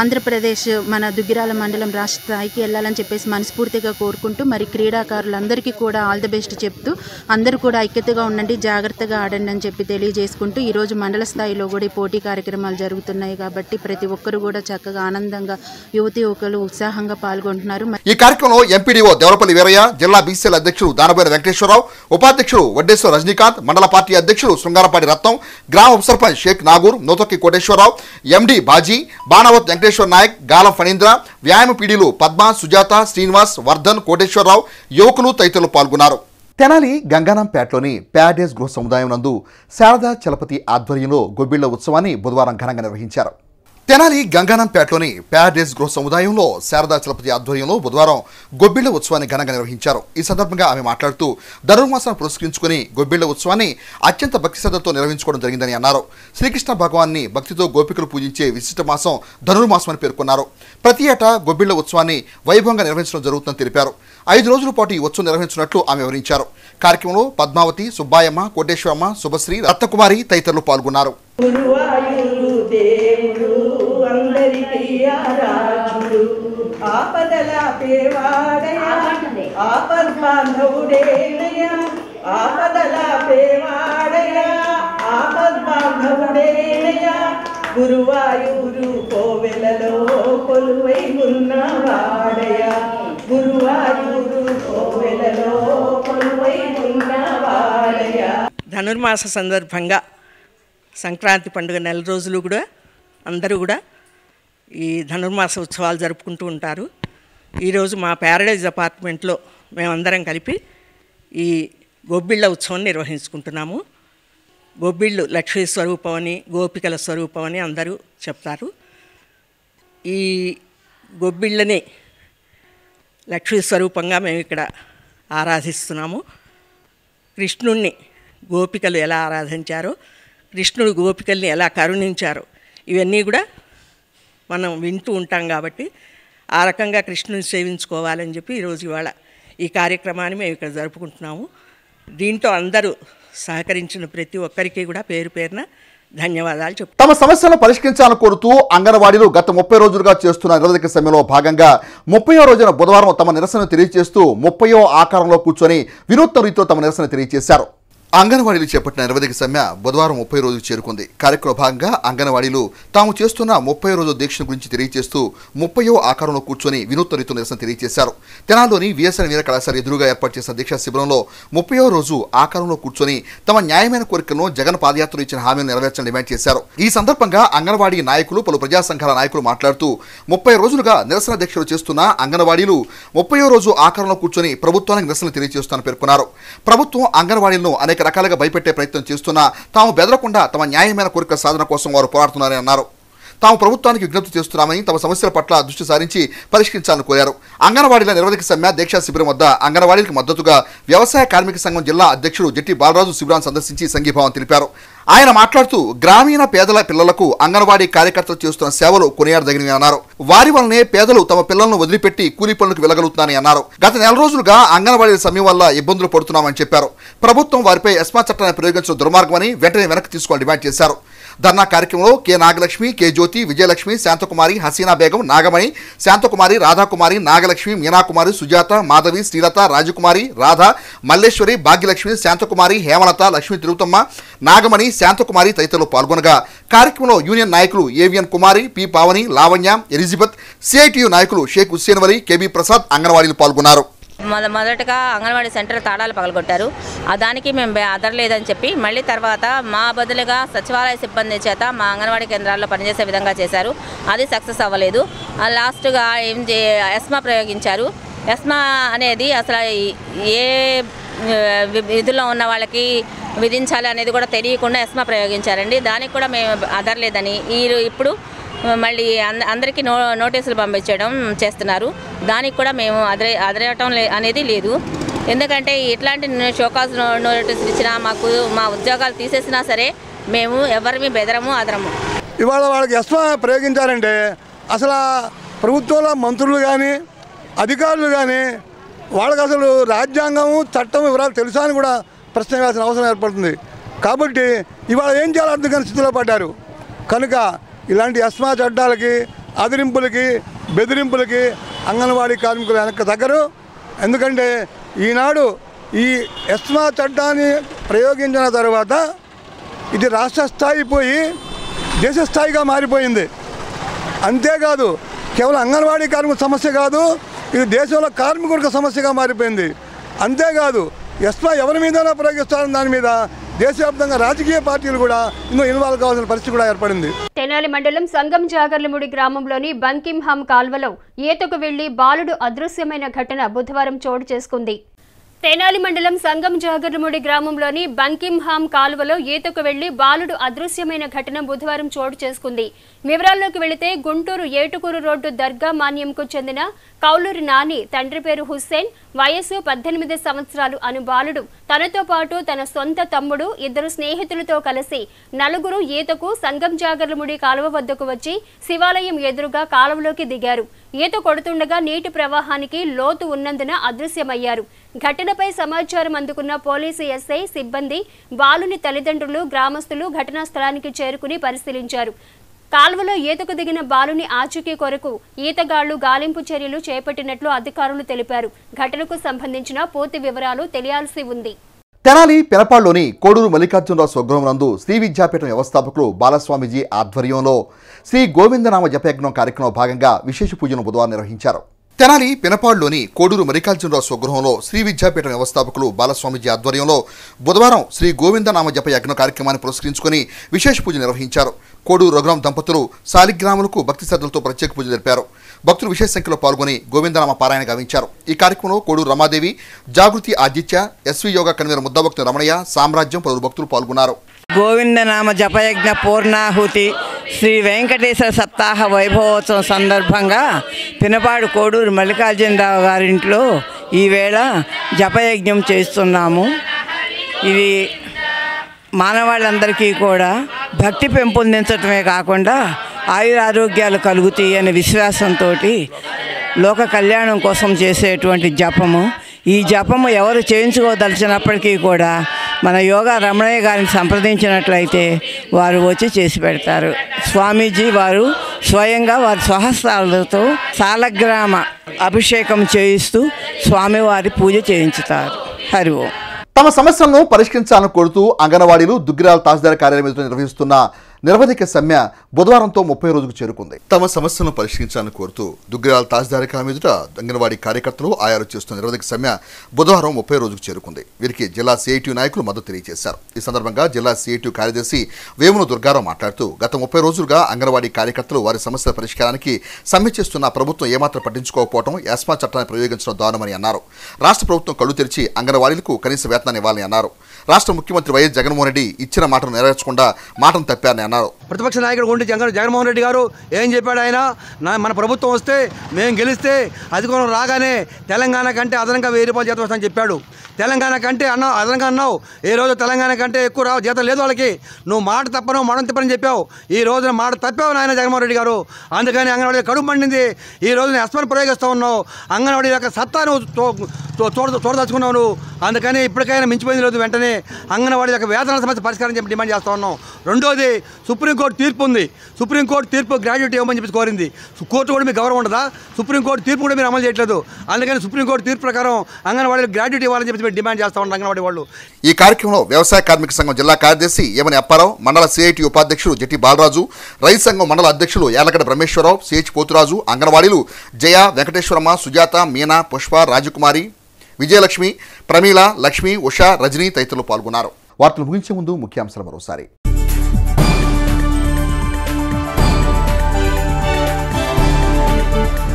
ఆంధ్రప్రదేశ్ మన దుగ్గిరాల మండలం రాష్ట్ర స్థాయికి వెళ్ళాలని చెప్పేసి మనస్ఫూర్తిగా కోరుకుంటూ మరి క్రీడాకారులందరికీ కూడా ఆల్ ది బెస్ట్ చెప్తూ అందరూ కూడా ఐక్యతగా ఉండండి, జాగ్రత్తగా ఆడండి అని చెప్పి తెలియజేసుకుంటూ ఈరోజు మండల స్థాయిలో కూడా ఈ పోటీ కార్యక్రమాలు జరుగుతున్నాయి. కాబట్టి ప్రతి ఒక్కరు కూడా చక్కగా ఆనందంగా యువకులు ఉత్సాహంగా పాల్గొంటున్నారు. ఈ కార్యక్రమంలో ఎంపీడీఓ దేవరపల్లి వీరయ్య, జిల్లా బీసీఎల్ అధ్యక్షుడు దానబోయిన వెంకటేశ్వరరావు, ఉపాధ్యక్షుడు వడ్డేశ్వర రజనీకాంత్, మండల పార్టీ అధ్యక్షుడు శృంగారపాటి రత్నం, గ్రామ ఉప సర్పంచ్ షేక్ నాగూర్, నూతొక్కి కోటేశ్వరరావు, ఎండి బాజీ, బాణావత్ వెంకటేశ్వర నాయక్, గాలం ఫణీంద్ర, వ్యాయామ పీడీలు పద్మ, సుజాత, శ్రీనివాస్, వర్ధన్, కోటేశ్వరరావు, యువకులు తదితరులు పాల్గొన్నారు. తెనాలి గంగానంపేటలోని ప్యాడేజ్ గృహ సముదాయం నందు శారదా చలపతి ఆధ్వర్యంలో గొబ్బిళ్ల ఉత్సవాన్ని బుధవారం ఘనంగా నిర్వహించారు. తెనాలి గంగానంపేటలోని ప్యాడేజ్ గృహ సముదాయంలో శారదా చలపతి ఆధ్వర్యంలో బుధవారం గొబ్బిళ్ల ఉత్సవాన్ని ఘనంగా నిర్వహించారు. ఈ సందర్భంగా ఆమె మాట్లాడుతూ ధనుర్మాసాన్ని పురస్కరించుకుని గొబ్బిళ్ల ఉత్సవాన్ని అత్యంత భక్తి శ్రద్ధతో నిర్వహించుకోవడం జరిగిందని అన్నారు. శ్రీకృష్ణ భగవాన్ని భక్తితో గోపికలు పూజించే విశిష్ట మాసం ధనుర్మాసం అని పేర్కొన్నారు. ప్రతి ఏటా గొబ్బిళ్ల ఉత్సవాన్ని వైభవంగా నిర్వహించడం జరుగుతుందని తెలిపారు. 5 రోజుల పాటు ఈ ఉత్సవం నిర్వహించినట్లు ఆమె వివరించారు. కార్యక్రమంలో పద్మావతి, సుబ్బాయమ్మ, కోటేశ్వరమ్మ, శుభశ్రీ, రత్నకుమారి తదితరులు పాల్గొన్నారు. గురువాయూరు కోవెలలో కొలువై ఉన్నవాడయ, గురువాయూరు కోవెలలో కొలువై ఉన్నవాడయ. ధనుర్మాస సందర్భంగా సంక్రాంతి పండుగ నెల రోజులు కూడా అందరూ కూడా ఈ ధనుర్మాస ఉత్సవాలు జరుపుకుంటూ ఉంటారు. ఈరోజు మా ప్యారడైజ్ అపార్ట్మెంట్లో మేమందరం కలిపి ఈ గొబ్బిళ్ళ ఉత్సవం నిర్వహించుకుంటున్నాము. గొబ్బిళ్ళు లక్ష్మీ స్వరూపం అని, గోపికల స్వరూపం అని అందరూ చెప్తారు. ఈ గొబ్బిళ్ళని లక్ష్మీ స్వరూపంగా మేము ఇక్కడ ఆరాధిస్తున్నాము. కృష్ణుణ్ణి గోపికలు ఎలా ఆరాధించారో, కృష్ణుడు గోపికల్ని ఎలా కరుణించారో ఇవన్నీ కూడా మనం వింటూ ఉంటాం. కాబట్టి ఆ రకంగా కృష్ణుని సేవించుకోవాలని చెప్పి ఈరోజు ఇవాళ ఈ కార్యక్రమాన్ని మేము ఇక్కడ జరుపుకుంటున్నాము. దీంట్లో అందరూ సహకరించిన ప్రతి ఒక్కరికి కూడా పేరు పేరున ధన్యవాదాలు చెప్తాను. తమ సమస్యలను పరిష్కరించాలని కోరుతూ అంగన్వాడీలు గత 30 రోజులుగా చేస్తున్న నిరవధిక సమ్మెలో భాగంగా 30వ రోజున బుధవారం తమ నిరసన తెలియజేస్తూ 30వ ఆకారంలో కూర్చొని వినూత్న రీతిలో తమ నిరసన తెలియజేశారు. అంగన్వాడీలు చేపట్టిన నిరవధిక సమ్మె బుధవారం 30 రోజులు చేరుకుంది. కార్యక్రమ భాగంగా అంగన్వాడీలు తాము చేస్తున్న 30 రోజుల దీక్షను గురించి తెలియజేస్తూ 30వ ఆకారంలో కూర్చొని వినూత్న రీతిలో నిరసన తెలియజేశారు. తెనాల్లోని విఎస్ఎన్ వీర కళాశాల ఎదురుగా ఏర్పాటు చేసిన దీక్షా శిబిరంలో 30వ రోజు ఆకారంలో కూర్చొని తమ న్యాయమైన కోరికలను జగన్ పాదయాత్రలో ఇచ్చిన హామీలను నెరవేర్చాలని డిమాండ్ చేశారు. ఈ సందర్భంగా అంగన్వాడీ నాయకులు, పలు ప్రజా సంఘాల నాయకులు మాట్లాడుతూ 30 రోజులుగా నిరసన దీక్షలు చేస్తున్న అంగన్వాడీలు 30వ రోజు ఆకారంలో కూర్చొని ప్రభుత్వానికి నిరసన తెలియజేస్తారని పేర్కొన్నారు. ప్రభుత్వం అంగన్వాడీలను అనేక రకాలుగా భయపెట్టే ప్రయత్నం చేస్తున్నా తాము బెదరకుండా తమ న్యాయమైన కోరికల సాధన కోసం వారు పోరాడుతున్నారని అన్నారు. తాము ప్రభుత్వానికి విజ్ఞప్తి చేస్తున్నామని తమ సమస్యల పట్ల దృష్టి సారించి పరిష్కరించాలని కోరారు. అంగన్వాడీల నిరవధిక సమ్మె దీక్షా శిబిరం వద్ద అంగన్వాడీలకు మద్దతుగా వ్యవసాయ కార్మిక సంఘం జిల్లా అధ్యక్షుడు జట్టి బాలరాజు శిబిరాన్ని సందర్శించి సంఘీభావం తెలిపారు. ఆయన మాట్లాడుతూ గ్రామీణ పేదల పిల్లలకు అంగన్వాడీ కార్యకర్తలు చేస్తున్న సేవలు కొనియాడదగినవి అన్నారు. వారి వల్లనే పేదలు తమ పిల్లలను వదిలిపెట్టి కూలీ పనులకు వెళ్లగలుగుతున్నారని అన్నారు. గత నెల రోజులుగా అంగన్వాడీల సమ్మె వల్ల ఇబ్బందులు పడుతున్నామని చెప్పారు. ప్రభుత్వం వారిపై ఎస్మా చట్టాన్ని ప్రయోగించడం దుర్మార్గమని వెంటనే వెనక్కి తీసుకోవాలని డిమాండ్ చేశారు. ధర్నా కార్యక్రమంలో కె నాగలక్ష్మి, కె జ్యోతి, విజయలక్ష్మి, శాంతకుమారి, హసీనా బేగం, నాగమణి, శాంతకుమారి, రాధాకుమారి, నాగలక్ష్మి, మీనాకుమారి, సుజాత, మాధవి, శ్రీలత, రాజకుమారి, రాధ, మల్లేశ్వరి, భాగ్యలక్ష్మి, శాంతకుమారి, హేమలత, లక్ష్మి తిరుగుతమ్మ, నాగమణి, శాంతకుమారి తదితరులు పాల్గొనగా కార్యక్రమంలో యూనియన్ నాయకులు AVN Kumari, P Pavani, Lavanya, Elizabeth, CITU నాయకులు షేక్ హుస్సేన్ వలి, కేబీ ప్రసాద్ అంగన్వాడీలు పాల్గొన్నారు. మొదటగా అంగన్వాడీ సెంటర్ తాళాలు పగలగొట్టారు. దానికి మేము అదరలేదని చెప్పి మళ్ళీ తర్వాత మా బదులుగా సచివాలయ సిబ్బంది చేత మా అంగన్వాడీ కేంద్రాల్లో పనిచేసే విధంగా చేశారు. అది సక్సెస్ అవ్వలేదు. లాస్ట్గా ఎస్మా ప్రయోగించారు. ఎస్మా అనేది అసలు ఏ విధుల్లో ఉన్న వాళ్ళకి విధించాలి అనేది కూడా తెలియకుండా ఎస్మా ప్రయోగించారండి. దానికి కూడా మేము అదరలేదని ఇప్పుడు మళ్ళీ అందరికీ నోటీసులు పంపించడం చేస్తున్నారు. దానికి కూడా మేము అదరటం అనేది లేదు. ఎందుకంటే ఇట్లాంటి షోకాజ్ నోటీసులు ఇచ్చినా మా ఉద్యోగాలు తీసేసినా సరే మేము ఎవరిని బెదరము అదరము. ఇవాళ వాళ్ళకి ఎస్మా ప్రయోగించారంటే అసలు ప్రభుత్వంలో మంత్రులు కానీ అధికారులు కానీ వాళ్ళకి అసలు రాజ్యాంగము చట్టం వివరాలు తెలుసా అని కూడా ప్రశ్న వేయాల్సిన అవసరం ఏర్పడుతుంది. కాబట్టి ఇవాళ ఏం చేయాలో అర్థం కాని స్థితిలో పడ్డారు. కనుక ఇలాంటి ఎస్మా చట్టాలకి, అదిరింపులకి, బెదిరింపులకి అంగన్వాడీ కార్మికులు వెనక్కి తగ్గరు. ఎందుకంటే ఈనాడు ఈ ఎస్మా చట్టాన్ని ప్రయోగించిన తర్వాత ఇది రాష్ట్ర స్థాయి పోయి దేశ స్థాయిగా మారిపోయింది. అంతేకాదు కేవలం అంగన్వాడీ కార్మికుల సమస్య కాదు, ఇది దేశంలో కార్మికుల సమస్యగా మారిపోయింది. అంతేకాదు ఎస్మా ఎవరి మీదైనా ప్రయోగిస్తారని దాని మీద దేశవ్యాప్తంగా రాజకీయ పార్టీలు కూడా ఇందులో ఇన్వాల్వ్ కావాల్సిన పరిస్థితి కూడా ఏర్పడింది. తెనాలి మండలం సంగం జాగర్లముడి గ్రామంలోని బంకింహామ్ కాల్వలో ఈతకు వెళ్లి బాలుడు అదృశ్యమైన ఘటన బుధవారం చోటు చేసుకుంది. తెనాలి మండలం సంగం జాగర్లముడి గ్రామంలోని బంకింహామ్ కాలువలో ఈతకు వెళ్లి బాలుడు అదృశ్యమైన ఘటన బుధవారం చోటు చేసుకుంది. వివరాల్లోకి వెళితే గుంటూరు ఏటుకూరు రోడ్డు దర్గా మాన్యంకు చెందిన కౌలూరి నాని తండ్రి పేరు హుస్సేన్, వయస్సు 18 సంవత్సరాలు అను బాలుడు తనతో పాటు తన సొంత తమ్ముడు, 2 స్నేహితులతో కలిసి 4 ఈతకు సంగం జాగర్లముడి కాలువ వద్దకు వచ్చి శివాలయం ఎదురుగా కాలువలోకి దిగారు. ఈత కొడుతుండగా నీటి ప్రవాహానికి లోతు ఉన్నందున అదృశ్యమయ్యారు. ఘటనపై సమాచారం అందుకున్న పోలీసు ఎస్ఐ సిబ్బంది, బాలుని తల్లిదండ్రులు, గ్రామస్తులు ఘటనా స్థలానికి చేరుకుని పరిశీలించారు. కాల్వలో ఈతకు దిగిన బాలుని ఆచూకీ కొరకు ఈతగాళ్లు గాలింపు చర్యలు చేపట్టినట్లు అధికారులు తెలిపారు. ఘటనకు సంబంధించిన పూర్తి వివరాలు తెలియాల్సి ఉంది. తెనాలి పెనపాడులోని కోడూరు మల్లికార్జునరావు స్వగృహం నందు శ్రీ విద్యాపీఠం వ్యవస్థాపకులు బాలస్వామిజీ ఆధ్వర్యంలో శ్రీ గోవిందనామ జపయజ్ఞం కార్యక్రమంలో భాగంగా విశేష పూజను బుధవారం నిర్వహించారు. తెనాలి పెనపాడులోని కోడూరు మల్లికార్జునరావు స్వగృహంలో శ్రీ విద్యాపీఠం వ్యవస్థాపకులు బాలస్వామిజీ ఆధ్వర్యంలో బుధవారం శ్రీ గోవిందనామ జప యజ్ఞ కార్యక్రమాన్ని పురస్కరించుకుని విశేష పూజ నిర్వహించారు. కోడూరు రఘురాం దంపతులు శాలిగ్రాములకు భక్తి శ్రద్ధలతో ప్రత్యేక పూజ జరిపారు. భక్తులు విశేష సంఖ్యలో పాల్గొని గోవిందనామ పారాయణ గావించారు. ఈ కార్యక్రమంలో కోడూరు రమాదేవి, జాగృతి ఆదిత్య, ఎస్వి యోగా కన్వీనర్ ముద్దభక్తులు రమణయ్య, సామ్రాజ్యం పలువురు భక్తులు పాల్గొన్నారు. గోవిందనామ జపయజ్ఞ పూర్ణాహుతి శ్రీ వెంకటేశ్వర సప్తాహ వైభవోత్సవం సందర్భంగా పినపాడు కోడూరు మల్లికార్జునరావు గారింట్లో ఈవేళ జపయజ్ఞం చేస్తున్నాము. ఇది మానవాళ్ళందరికీ కూడా భక్తి పెంపొందించడమే కాకుండా ఆయురారోగ్యాలు కలుగుతాయి అనే విశ్వాసంతో లోక కళ్యాణం కోసం చేసేటువంటి జపము. ఈ జపము ఎవరు చేయించుకోదలిచినప్పటికీ కూడా మన యోగా రమణయ్య గారిని సంప్రదించినట్లయితే వారు వచ్చి చేసి పెడతారు. స్వామీజీ వారు స్వయంగా వారి స్వహస్తాలతో సాలగ్రామ అభిషేకం చేయిస్తూ స్వామివారి పూజ చేయించుతారు. హరి ఓం. తమ సమస్యలను పరిష్కరించాలని కోరుతూ అంగన్వాడీలు దుగ్గిరాల తహసీల్దార్ కార్యాలయం ఎదుట నిర్వహిస్తున్న నిరవధిక సమ్మె బుధవారంతో 30 రోజుకు చేరుకుంది. తమ సమస్యలను పరిష్కరించాలని కోరుతూ దుగ్గిరాల తహసీల్దార్ కార్యాలయం ఎదుట అంగన్వాడీ కార్యకర్తలు ఆయారు చేస్తున్న నిరవధిక సమ్మె బుధవారం 30 రోజుకు చేరుకుంది. వీరికి జిల్లా సిఐటియు నాయకులు మద్దతు తెలియజేశారు. ఈ సందర్భంగా జిల్లా సిఐటియు కార్యదర్శి వేముల దుర్గారావు మాట్లాడుతూ గత 30 రోజులుగా అంగన్వాడీ కార్యకర్తలు వారి సమస్యల పరిష్కారానికి సమ్మె చేస్తున్న ప్రభుత్వం ఏమాత్రం పట్టించుకోకపోవడం యాస్మా చట్టాన్ని ప్రయోగించడం దారుణమని అన్నారు. రాష్ట్ర ప్రభుత్వం కళ్ళు తెరిచి అంగన్వాడీలకు కనీస వేతనాన్ని ఇవ్వాలని అన్నారు. రాష్ట్ర ముఖ్యమంత్రి వైఎస్ జగన్మోహన్ రెడ్డి ఇచ్చిన మాటను నెరవేర్చకుండా మాటను తప్పారని అన్నారు. ప్రతిపక్ష నాయకుడు ఉండి జగన్మోహన్ రెడ్డి గారు ఏం చెప్పాడు ఆయన, మన ప్రభుత్వం వస్తే మేము గెలిస్తే అధికారం రాగానే తెలంగాణ కంటే అదనంగా 1000 రూపాయలు జీతం వస్తుందని చెప్పాడు. తెలంగాణ కంటే అదనంగా అన్నావు, ఏ రోజు తెలంగాణ కంటే ఎక్కువ జీతం లేదు వాళ్ళకి. నువ్వు మాట తప్పను మడం తిప్పని చెప్పావు. ఈ రోజున మాట తప్పావు నాయన జగన్మోహన్ రెడ్డి గారు. అందుకని అంగన్వాడీ కడుపు మండింది. ఈ రోజున ఎస్మని ప్రయోగిస్తూ ఉన్నావు. అంగన్వాడీ యొక్క సత్తాను చూడదలుచుకున్నావు నువ్వు. అందుకని ఇప్పటికైనా మించిపోయింది లేదు, వెంటనే అంగన్వాడీ యొక్క వేతనాల సమస్య పరిష్కారం చెప్పి డిమాండ్ చేస్తూ ఉన్నాం. రెండోది, సుప్రీంకోర్టు తీర్పు ఉంది. సుప్రీంకోర్టు తీర్పు గ్రాడ్యుయేట్ ఇవ్వమని చెప్పి కోరింది. కోర్టు కూడా మీకు గౌరవం ఉండదా? సుప్రీంకోర్టు తీర్పు కూడా మీరు అమలు చేయట్లేదు. అందుకని సుప్రీంకోర్టు తీర్పు ప్రకారం అంగన్వాడీలు గ్రాడ్యుయేట్ ఇవ్వాలని చెప్పి డిమాండ్ చేస్తూ ఉంటారు అంగన్వాడీ వాళ్ళు. ఈ కార్యక్రమంలో వ్యవసాయ కార్మిక సంఘం జిల్లా కార్యదర్శి యమని అప్పారావు, మండల సిఐటి ఉపాధ్యక్షుడు జట్టి బాలరాజు, రైతు సంఘం మండల అధ్యక్షులు యాలగడ్డ బ్రహ్మేశ్వరరావు, సిహెచ్ పోతురాజు, అంగన్వాడీలు జయ, వెంకటేశ్వరమ్మ, సుజాత, మీనా, పుష్ప, రాజకుమారి, విజయలక్ష్మి, ప్రమీల, లక్ష్మి, ఉషా, రజనీ తదితరులు పాల్గొన్నారు. వార్తలు ముగించే ముందు ముఖ్యాంశాలు మరోసారి.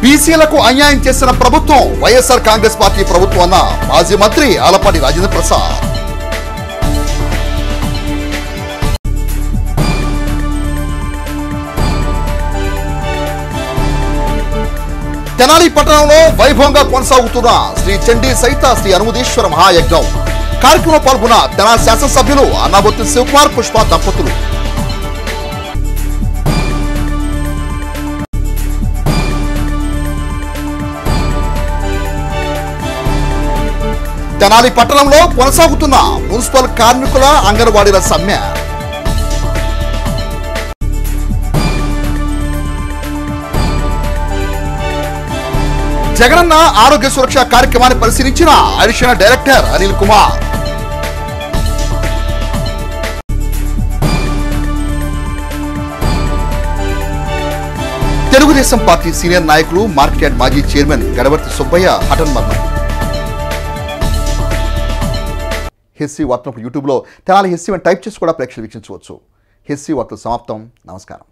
బీసీలకు అన్యాయం చేసిన ప్రభుత్వం వైఎస్ఆర్ కాంగ్రెస్ పార్టీ ప్రభుత్వం అన్న మాజీ మంత్రి ఆలపాటి రాజేంద్ర ప్రసాద్. తెనాలి పట్టణంలో వైభవంగా కొనసాగుతున్న శ్రీ చండీ సహిత శ్రీ అనుమదేశ్వర మహాయజ్ఞం. కార్యక్రమంలో పాల్గొన్న తెనాలి శాసనసభ్యులు అన్నాబొత్తి శివకుమార్, పుష్ప దంపతులు. తెనాలి పట్టణంలో కొనసాగుతున్న మున్సిపల్ కార్మికుల అంగన్వాడీల సమ్మె. జగనన్న ఆరోగ్య సురక్ష కార్యక్రమాన్ని పరిశీలించిన additional director Anil Kumar. Telugu Desam party senior నాయకులు మార్కెట్ యార్డ్ మాజీ చైర్మన్ గడవర్తి సుబ్బయ్య హఠన్మరణం. హెస్సీ వార్తలు యూట్యూబ్లో తెనాలి హెస్సీ అని టైప్ చేసి కూడా ప్రేక్షకులు వీక్షించవచ్చు. హెస్సీ వార్తలు సమాప్తం. నమస్కారం.